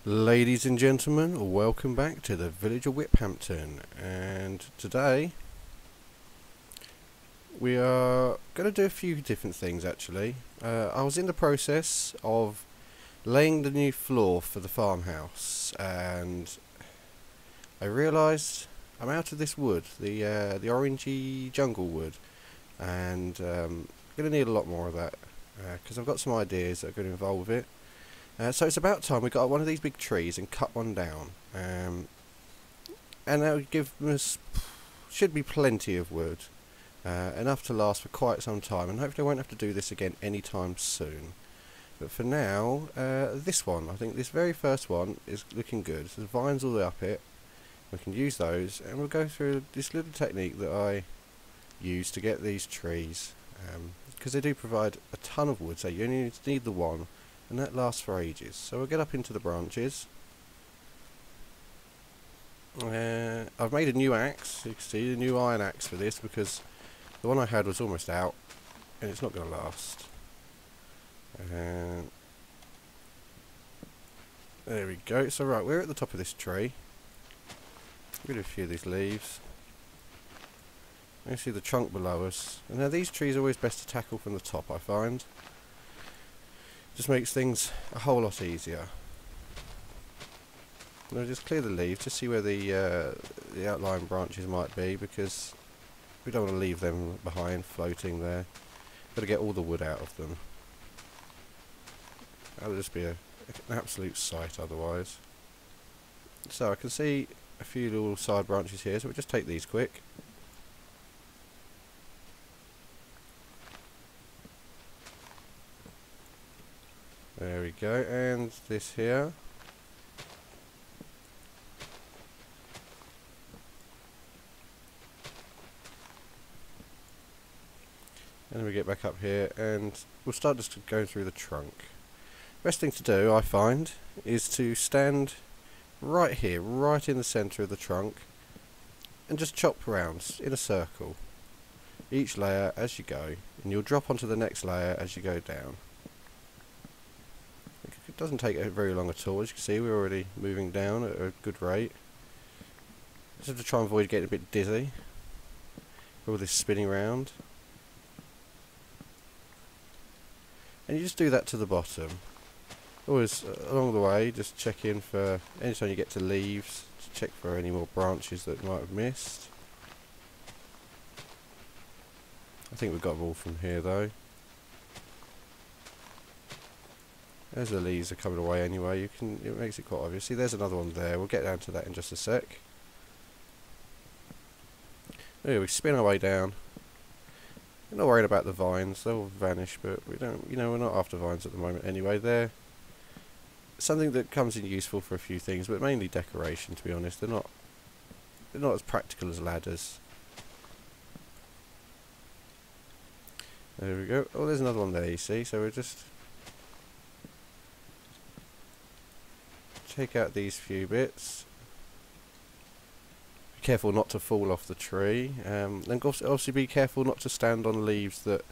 Ladies and gentlemen, welcome back to the village of Wiphampton, and today we are going to do a few different things actually. I was in the process of laying the new floor for the farmhouse and I realised I'm out of this wood, the orangey jungle wood, and going to need a lot more of that because I've got some ideas that are going to involve it. So it's about time we got one of these big trees and cut one down, and that would give us, should be plenty of wood, enough to last for quite some time, and hopefully I won't have to do this again anytime soon. But for now, this one, I think this very first one is looking good. So the vines all the way up it, we can use those, and we'll go through this little technique that I use to get these trees, because they do provide a ton of wood, so you only need the one, and that lasts for ages. So we'll get up into the branches. I've made a new axe, you can see, a new iron axe for this, because the one I had was almost out and it's not going to last. There we go. So right, we're at the top of this tree. Get rid of a few of these leaves. You can see the trunk below us. And now these trees are always best to tackle from the top, I find. Just makes things a whole lot easier. Now just clear the leaves to see where the outlying branches might be, because we don't want to leave them behind floating there. Got to get all the wood out of them. That'll just be an absolute sight otherwise. So I can see a few little side branches here, so we'll just take these quick. There we go, and this here. And we get back up here, and we'll start just going through the trunk. Best thing to do, I find, is to stand right here, right in the centre of the trunk, and just chop round in a circle. Each layer as you go, and you'll drop onto the next layer as you go down. It doesn't take very long at all. As you can see, we're already moving down at a good rate. Just have to try and avoid getting a bit dizzy with all this spinning around. And you just do that to the bottom. Always along the way, just check in for anytime you get to leaves, to check for any more branches that you might have missed. I think we've got them all from here though. As the leaves are coming away anyway, it makes it quite obvious. See, there's another one there. We'll get down to that in just a sec. There we spin our way down. We're not worried about the vines; they'll vanish. But we don't, we're not after vines at the moment anyway. They're something that comes in useful for a few things, but mainly decoration. To be honest, they're not as practical as ladders. There we go. Oh, there's another one there. You see, so we're just take out these few bits. Be careful not to fall off the tree, and also be careful not to stand on leaves that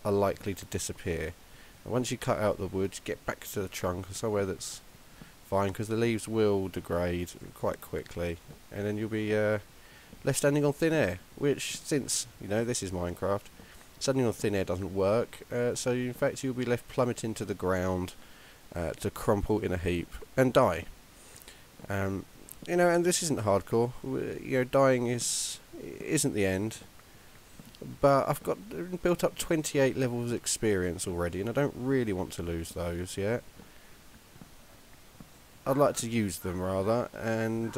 are likely to disappear. And once you cut out the wood, get back to the trunk or somewhere that's fine, because the leaves will degrade quite quickly, and then you'll be left standing on thin air, which, since this is Minecraft, standing on thin air doesn't work, so in fact you'll be left plummeting to the ground to crumple in a heap and die. And this isn't hardcore. Dying isn't the end. But I've got built up 28 levels of experience already, and I don't really want to lose those yet. I'd like to use them rather, and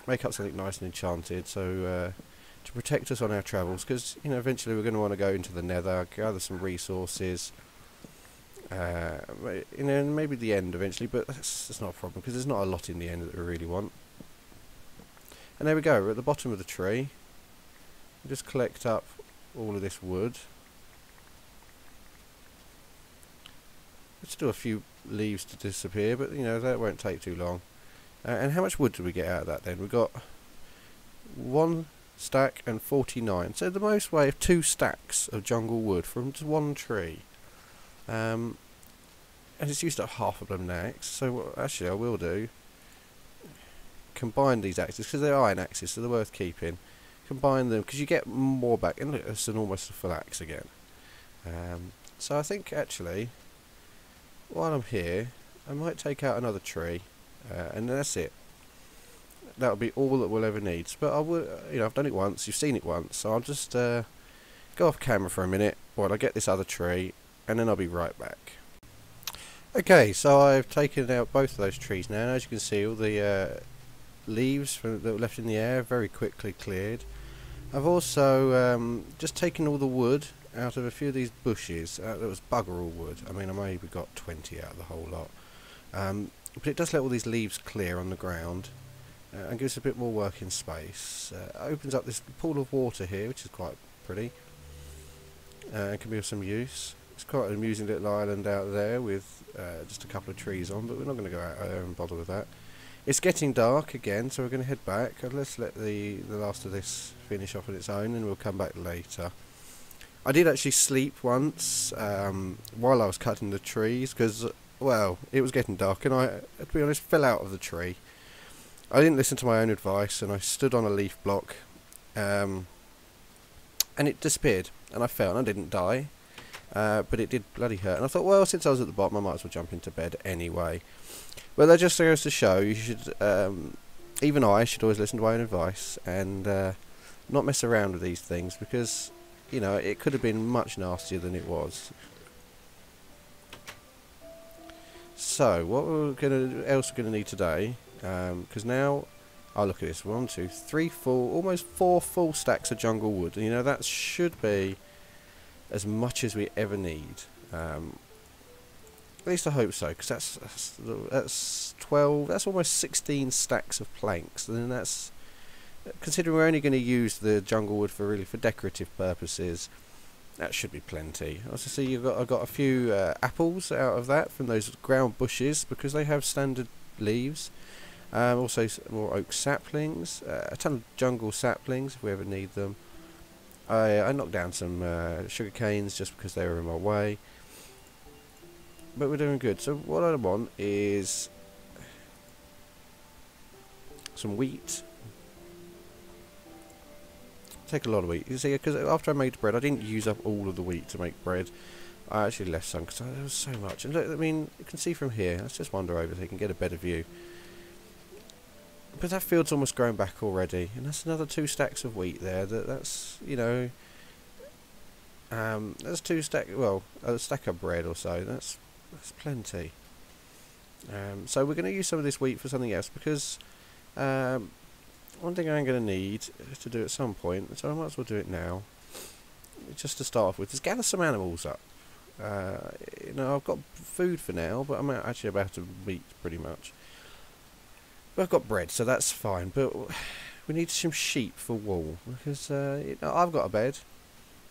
make up something nice and enchanted, so to protect us on our travels, because eventually we're going to want to go into the Nether, gather some resources. Maybe the end eventually, but that's not a problem, because there's not a lot in the end that we really want. And there we go, we're at the bottom of the tree. We'll just collect up all of this wood. Let's do a few leaves to disappear, but that won't take too long. And how much wood did we get out of that then? We got 1 stack and 49, so the most way of 2 stacks of jungle wood from just one tree. and it's used up half of them axe. So what actually I will do, combine these axes, because they're iron axes, so they're worth keeping. Combine them, because you get more back, and look, it's almost a full axe again. So I think actually, while I'm here, I might take out another tree, and that's it. That'll be all that we'll ever need. But I will, I've done it once, you've seen it once, so I'll just go off camera for a minute while I get this other tree, and then I'll be right back. Okay, so I've taken out both of those trees now, and as you can see, all the leaves that were left in the air very quickly cleared. I've also just taken all the wood out of a few of these bushes. There was bugger all wood. I mean, I maybe got 20 out of the whole lot. But it does let all these leaves clear on the ground, and gives a bit more working space. Opens up this pool of water here, which is quite pretty. It can be of some use. It's quite an amusing little island out there with just a couple of trees on, but we're not going to go out there and bother with that. It's getting dark again, so we're going to head back. Let's let the last of this finish off on its own, and we'll come back later. I did actually sleep once while I was cutting the trees, because, well, it was getting dark, and I, to be honest, fell out of the tree. I didn't listen to my own advice, and I stood on a leaf block, and it disappeared, and I fell, and I didn't die, but it did bloody hurt. And I thought, well, since I was at the bottom, I might as well jump into bed anyway. Well, that just goes to show you should, even I should always listen to my own advice and not mess around with these things, because, it could have been much nastier than it was. So, what else we're gonna need today? Because now, I'll look at this. 1, 2, 3, 4, almost 4 full stacks of jungle wood. And, that should be as much as we ever need. At least I hope so, because that's 12. That's almost 16 stacks of planks, and that's, considering we're only going to use the jungle wood for decorative purposes, that should be plenty. Also, see, I got a few apples out of that from those ground bushes, because they have standard leaves. Also some more oak saplings, a ton of jungle saplings if we ever need them. I knocked down some sugar canes just because they were in my way. But we're doing good. So what I want is some wheat. Take a lot of wheat. You see, because after I made bread, I didn't use up all of the wheat to make bread. I actually left some because there was so much. And look, I mean, you can see from here. Let's just wander over so you can get a better view. But that field's almost grown back already, and that's another 2 stacks of wheat there. That's that's 2 stack. Well, a stack of bread or so. That's plenty. So we're going to use some of this wheat for something else, because one thing I'm going to need to do at some point, so I might as well do it now, just to start off with, is gather some animals up. I've got food for now, but I'm actually about to meat pretty much. But I've got bread, so that's fine. But we need some sheep for wool, because I've got a bed,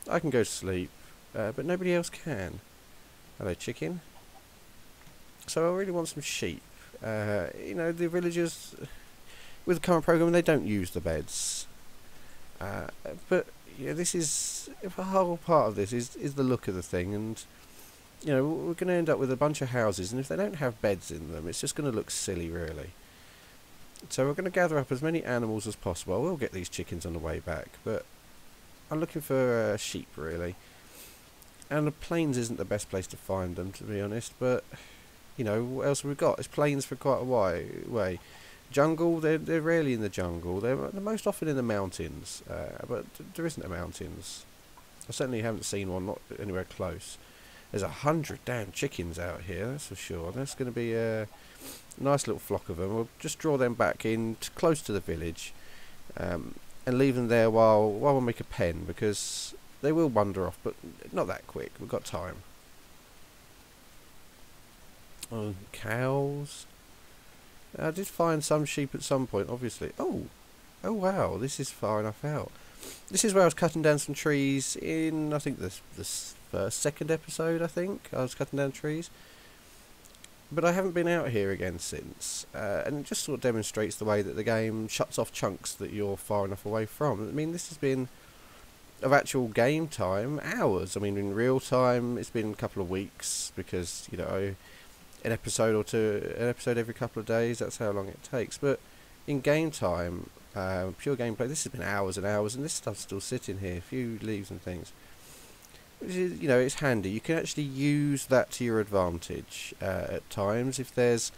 I can go to sleep, but nobody else can. Hello, chicken. So I really want some sheep. The villagers, with the current program, they don't use the beds. But this is, a whole part of this is the look of the thing, and we're going to end up with a bunch of houses, and if they don't have beds in them, it's just going to look silly, really. So we're going to gather up as many animals as possible. I will get these chickens on the way back, but I'm looking for sheep, really. And the plains isn't the best place to find them, to be honest, but what else have we got? It's plains for quite a way. Jungle, they're rarely in the jungle. They're most often in the mountains, but there isn't a mountains. I certainly haven't seen one, not anywhere close. There's 100 damn chickens out here, that's for sure. That's going to be a nice little flock of them. We'll just draw them back in close to the village, and leave them there while we make a pen, because they will wander off, but not that quick. We've got time. Oh, cows. I did find some sheep at some point, obviously. Oh wow, this is far enough out. This is where I was cutting down some trees in, I think, the second episode, I think. I was cutting down trees. But I haven't been out here again since. And it just sort of demonstrates the way that the game shuts off chunks that you're far enough away from. I mean, this has been, of actual game time, hours. I mean, in real time, it's been a couple of weeks, because, an episode or two, an episode every couple of days. That's how long it takes. But in game time, pure gameplay, this has been hours and hours, and this stuff's still sitting here. A few leaves and things. Which is, you know, it's handy. You can actually use that to your advantage at times. If there's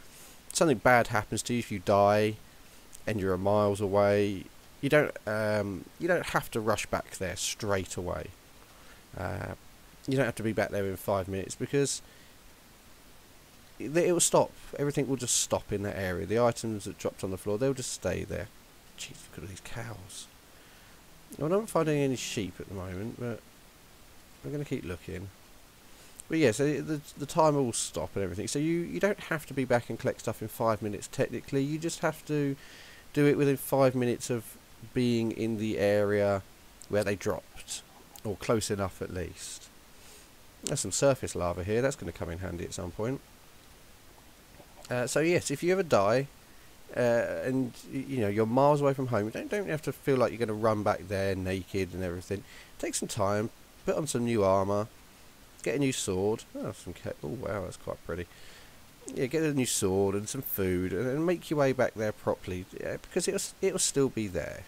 something bad happens to you, if you die and you're miles away, you don't have to rush back there straight away. You don't have to be back there in 5 minutes, because it will stop. Everything will just stop in that area. The items that dropped on the floor, they'll just stay there. Jeez, look at all these cows. Well, I'm not finding any sheep at the moment, but I'm going to keep looking. But yeah, so the timer will stop and everything. So you don't have to be back and collect stuff in 5 minutes technically. You just have to do it within 5 minutes of being in the area where they dropped, or close enough at least. There's some surface lava here. That's going to come in handy at some point. So yes, if you ever die, and you know you're miles away from home, you don't have to feel like you're going to run back there naked and everything. Take some time, put on some new armour, get a new sword. Oh, wow, that's quite pretty. Yeah, get a new sword and some food, and make your way back there properly, because it'll still be there.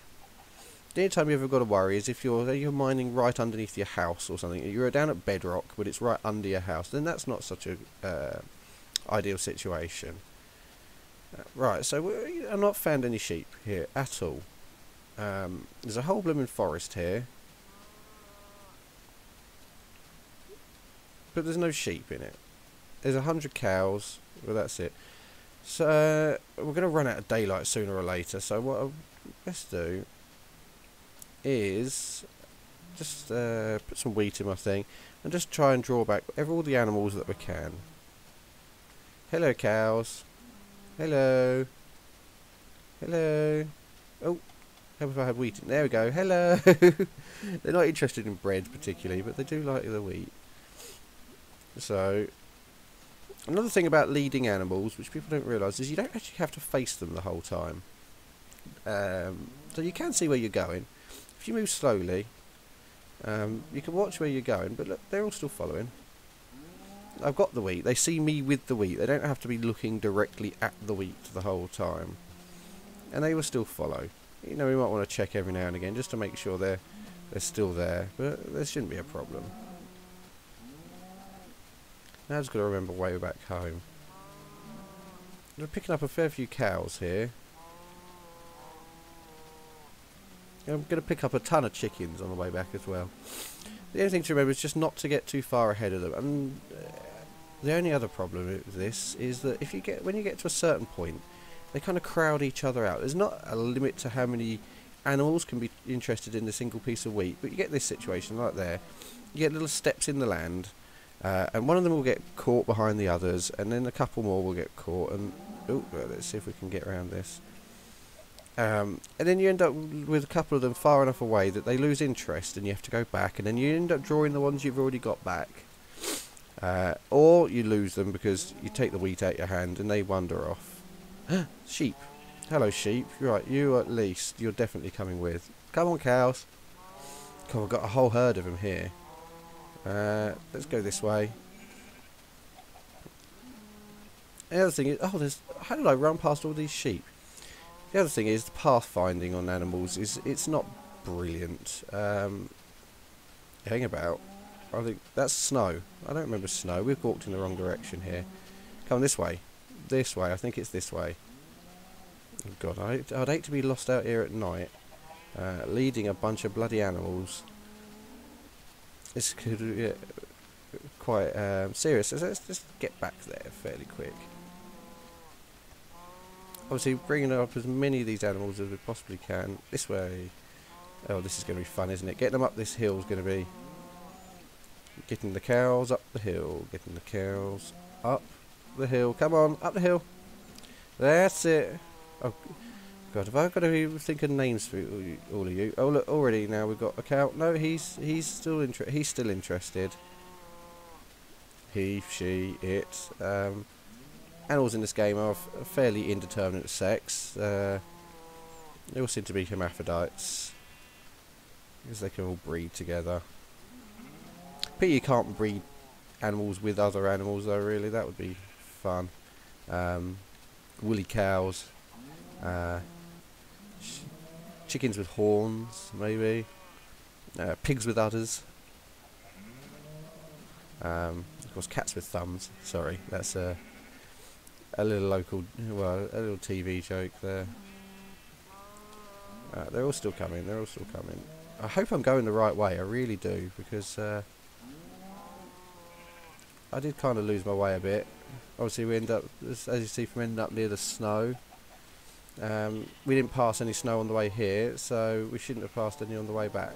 The only time you ever got to worry is if you're mining right underneath your house or something. You're down at bedrock, but it's right under your house. Then that's not such a ideal situation. Right, so I've not found any sheep here at all. There's a whole blooming forest here, but there's no sheep in it. There's 100 cows, well that's it. So we're going to run out of daylight sooner or later, so what I'll best do is just put some wheat in my thing and just try and draw back all the animals that we can. Hello cows. Hello. Hello. Oh, how if I had wheat? There we go. Hello. They're not interested in bread particularly, but they do like the wheat. So another thing about leading animals, which people don't realise, is you don't actually have to face them the whole time. So you can see where you're going. If you move slowly, you can watch where you're going, but look, they're all still following. I've got the wheat. They see me with the wheat. They don't have to be looking directly at the wheat the whole time. And they will still follow. You know, we might want to check every now and again just to make sure they're still there, but there shouldn't be a problem. Now I've just got to remember way back home. We're picking up a fair few cows here. I'm going to pick up a ton of chickens on the way back as well. The only thing to remember is just not to get too far ahead of them. And the only other problem with this is that when you get to a certain point, they kind of crowd each other out. There's not a limit to how many animals can be interested in a single piece of wheat, but you get this situation right there. You get little steps in the land, and one of them will get caught behind the others, and then a couple more will get caught. And let's see if we can get around this. And then you end up with a couple of them far enough away that they lose interest and you have to go back, and then you end up drawing the ones you've already got back. Or you lose them because you take the wheat out your hand and they wander off. Sheep. Hello sheep. Right, you at least, you're definitely coming with. Come on cows. God, I've got a whole herd of them here. Let's go this way. The other thing is, how did I run past all these sheep? The other thing is the pathfinding on animals it's not brilliant. Hang about. I think that's snow. I don't remember snow. We've walked in the wrong direction here. Come on, this way. This way. I think it's this way. Oh God, I'd hate to be lost out here at night, leading a bunch of bloody animals. This could get quite serious. So let's just get back there fairly quick. Obviously bringing up as many of these animals as we possibly can. This way. Oh, this is going to be fun, isn't it? Getting them up this hill is going to be... Getting the cows up the hill. Getting the cows up the hill. Come on, up the hill. That's it. Oh, God, have I got to think of names for all of you? Oh, look, already now we've got a cow. No, he's still interested. He, she, it. Animals in this game are fairly indeterminate sex. They all seem to be hermaphrodites, because they can all breed together. Pity you can't breed animals with other animals though, really. That would be fun. Woolly cows, chickens with horns, maybe, pigs with udders, of course cats with thumbs. Sorry, that's a little local, well, a little TV joke there. They're all still coming, they're all still coming. I hope I'm going the right way, I really do, because I did kind of lose my way a bit. Obviously we end up, as you see from ending up near the snow, we didn't pass any snow on the way here, so we shouldn't have passed any on the way back.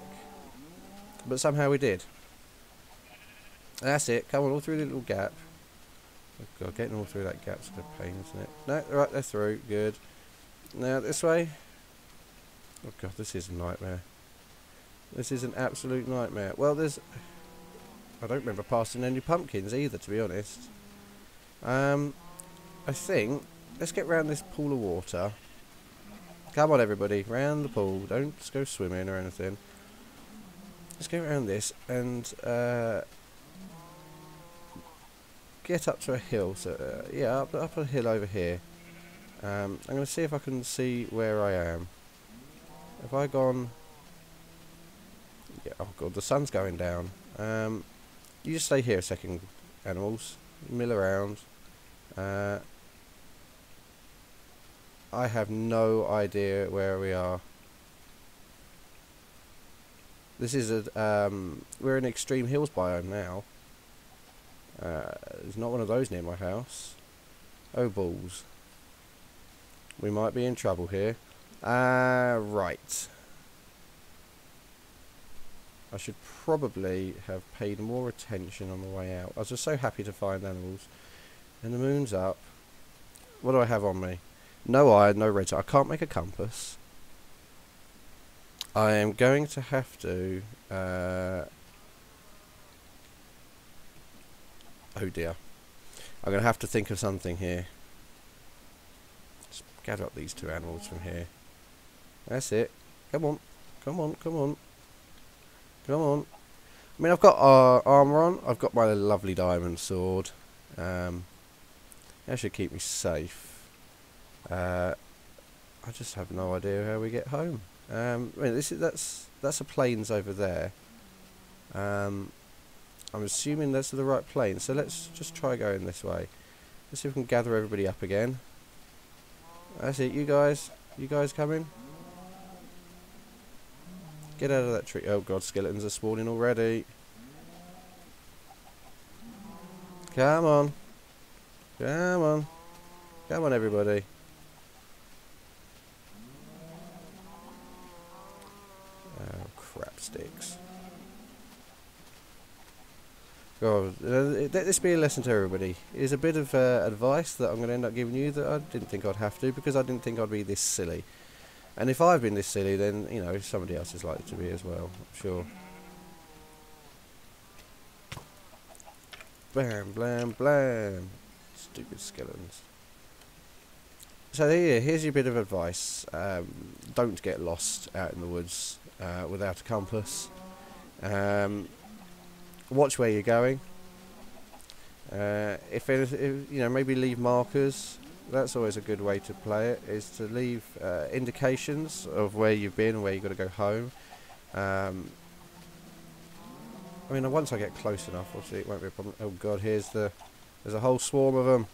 But somehow we did. That's it, come on, all through the little gap. Oh God, getting all through that gap's a pain, isn't it? No, right, they're through, good. Now this way. Oh God, this is a nightmare. This is an absolute nightmare. Well, I don't remember passing any pumpkins either, to be honest. I think, let's get round this pool of water. Come on everybody, round the pool, don't just go swimming or anything. Let's go around this and get up to a hill. So yeah, up a hill over here. I'm going to see if I can see where I am. Have I gone? Yeah, oh God, the sun's going down. You just stay here a second, animals. Mill around. I have no idea where we are. This is we're in extreme hills biome now. There's not one of those near my house. Oh balls. We might be in trouble here. Right. I should probably have paid more attention on the way out. I was just so happy to find animals. And the moon's up. What do I have on me? No iron, no redstone. I can't make a compass. I am going to have to... oh dear. I'm going to have to think of something here. Just gather up these two animals from here. That's it. Come on. Come on, come on. Come on. I mean, I've got armour on. I've got my lovely diamond sword. That should keep me safe. I just have no idea how we get home. I mean, that's a plains over there. I'm assuming that's the right plain. So let's just try going this way. Let's see if we can gather everybody up again. That's it. You guys coming? Get out of that tree. Oh God, skeletons are spawning already. Come on. Come on. Come on, everybody. Oh, crap sticks. God, let this be a lesson to everybody. Here's a bit of advice that I'm going to end up giving you that I didn't think I'd have to, because I didn't think I'd be this silly. And if I've been this silly, then, you know, somebody else is likely to be as well, I'm sure. Blam, blam, blam. Stupid skeletons. So here's your bit of advice. Don't get lost out in the woods without a compass. Watch where you're going. If you know, maybe leave markers. That's always a good way to play it, is to leave indications of where you've been and where you've got to go home. I mean, once I get close enough, obviously it won't be a problem. Oh God, there's a whole swarm of them.